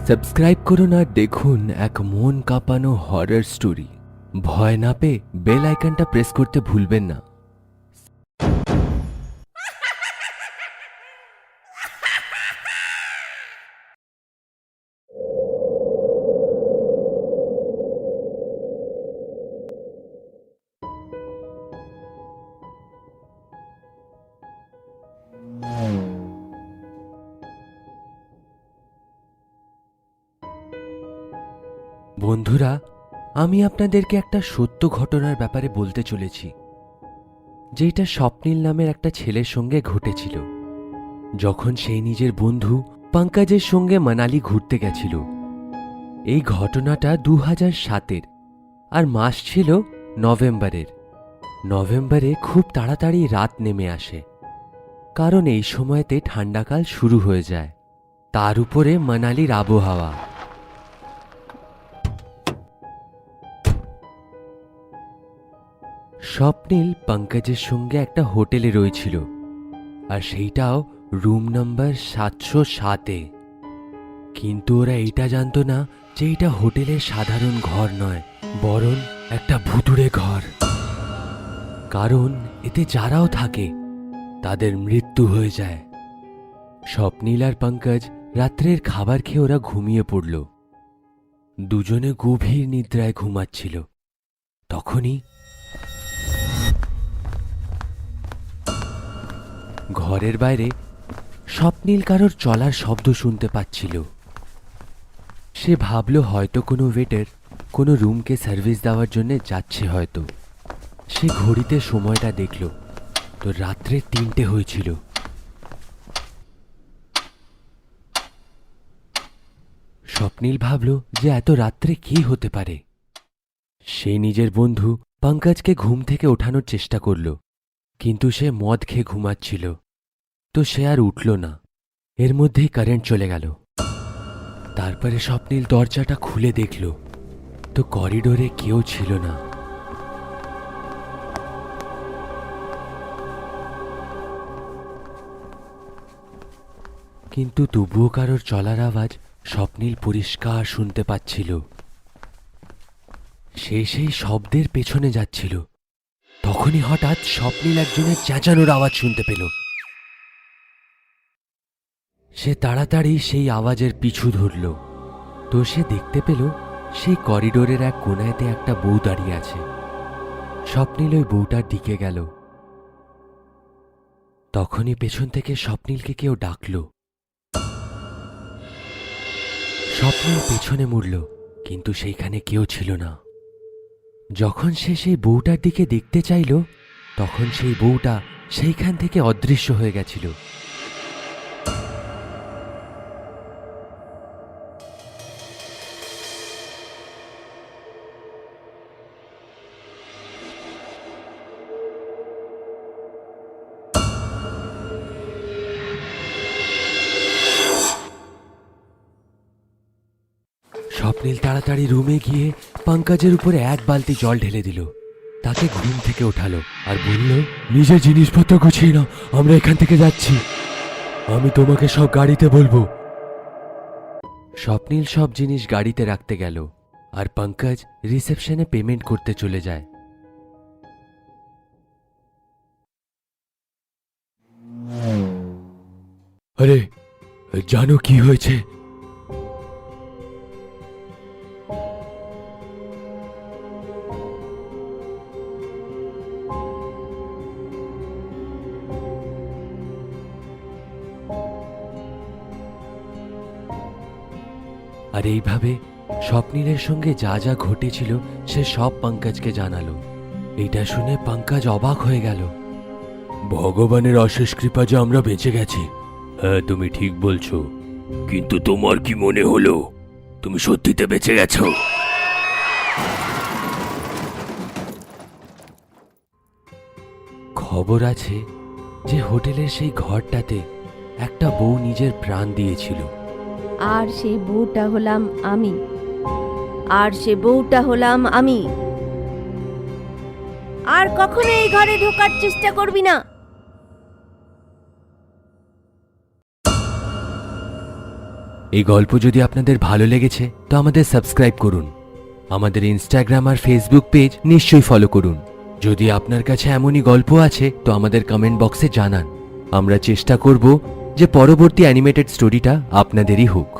Subscribe করুন আর দেখুন এক মন কাঁপানো হরর স্টোরি। ভয় না পেয়ে বেল আইকনটা প্রেস করতে ভুলবেন না। বন্ধুরা, আমি আপনাদেরকে একটা সত্য ঘটনার ব্যাপারে বলতে চলেছি, যেটা স্বপ্নীল নামের একটা ছেলের সঙ্গে ঘটেছিল যখন সেই নিজের বন্ধু পঙ্কজের সঙ্গে মানালি ঘুরতে গেছিল। এই ঘটনাটা 2007-এর, আর মাস ছিল নভেম্বরের। নভেম্বরে খুব তাড়াতাড়ি রাত নেমে আসে, কারণ এই সময়তে ঠান্ডাকাল শুরু হয়ে যায়। তার উপরে মানালির আবহাওয়া। স্বপ্নীল পঙ্কজের সঙ্গে একটা হোটেলে রয়েছিল, আর সেইটাও রুম নাম্বার 707-এ। কিন্তু ওরা এইটা জানতো না যে এটা হোটেলের সাধারণ ঘর নয়, বরং একটা ভুতুড়ে ঘর। কারণ এতে যারাও থাকে তাদের মৃত্যু হয়ে যায়। স্বপ্নীল আর পঙ্কজ রাত্রের খাবার খেয়ে ওরা ঘুমিয়ে পড়ল। দুজনে গভীর নিদ্রায় ঘুমাচ্ছিল। তখনই ঘরের বাইরে স্বপ্নীল কারোর চলার শব্দ শুনতে পাচ্ছিল। সে ভাবল হয়তো কোনো ওয়েটার কোনো রুমকে সার্ভিস দেওয়ার জন্য যাচ্ছে হয়তো। সে ঘড়িতে সময়টা দেখল, তো রাত্রে 3টে হয়েছিল। স্বপ্নীল ভাবল যে এত রাত্রে কি হতে পারে। সে নিজের বন্ধু পঙ্কজকে ঘুম থেকে ওঠানোর চেষ্টা করল, কিন্তু সে মদ খেয়ে ঘুমাচ্ছিল, তো সে আর উঠল না। এর মধ্যেই কারেন্ট চলে গেল। তারপরে স্বপ্নীল দরজাটা খুলে দেখল, তো করিডোরে কেউ ছিল না। কিন্তু তবুও কারোর চলার আওয়াজ স্বপ্নীল পরিষ্কার শুনতে পাচ্ছিল। সে সেই শব্দের পেছনে যাচ্ছিল। তখনই হঠাৎ স্বপ্নীল একজনের চেঁচানোর আওয়াজ শুনতে পেল। সে তাড়াতাড়ি সেই আওয়াজের পিছু ধরল। তো সে দেখতে পেল সেই করিডোরের এক কোণায়তে একটা বউ দাঁড়িয়ে আছে। স্বপ্নীল ওই বউটার দিকে গেল। তখনই পেছন থেকে স্বপ্নীলকে কেউ ডাকল। স্বপ্নীল পেছনে মুড়ল, কিন্তু সেইখানে কেউ ছিল না। যখন সে সেই বউটার দিকে দেখতে চাইল, তখন সেই বউটা সেইখান থেকে অদৃশ্য হয়ে গেছিল। স্বপ্নীল তাড়াতাড়ি রুমে গিয়ে পঙ্কজের উপরে এক বালতি জল ঢেলে দিল। তাকে ঘুম থেকে ওঠালো আর বলল, নিজের জিনিসপত্র গুছিয়ে নাও, আমরা এখান থেকে যাচ্ছি। আমি তোমাকে সব গাড়িতে বলবো। স্বপ্নীল সব জিনিস গাড়িতে রাখতে গেল, আর পঙ্কজ রিসেপশনে পেমেন্ট করতে চলে যায়। আরে, জানো কি হয়েছে? আর এইভাবে স্বপ্নীলের সঙ্গে যা যা ঘটেছিল সে সব পঙ্কজকে জানালো। এইটা শুনে পঙ্কজ অবাক হয়ে গেল। ভগবানের অশেষ কৃপা যে আমরা বেঁচে গেছি। হ্যাঁ, তুমি ঠিক বলছো, কিন্তু তোমার কি মনে হলো তুমি সত্যিতে বেঁচে গেছো? খবর আছে যে হোটেলের সেই ঘরটাতে একটা বউ নিজের প্রাণ দিয়েছিল। আর সেই বউটা হলাম আমি। আর সে বউটা হলাম আমি। আর কখনো এই ঘরে ঢোকার চেষ্টা করবি না। এই গল্প যদি আপনাদের ভালো লেগেছে তো আমাদের সাবস্ক্রাইব করুন। আমাদের ইনস্টাগ্রাম আর ফেসবুক পেজ নিশ্চয়ই ফলো করুন। যদি আপনার কাছে এমনই গল্প আছে তো আমাদের কমেন্ট বক্সে জানান। আমরা চেষ্টা করব যে পরবর্তী অ্যানিমেটেড স্টোরিটা আপনাদেরই হোক।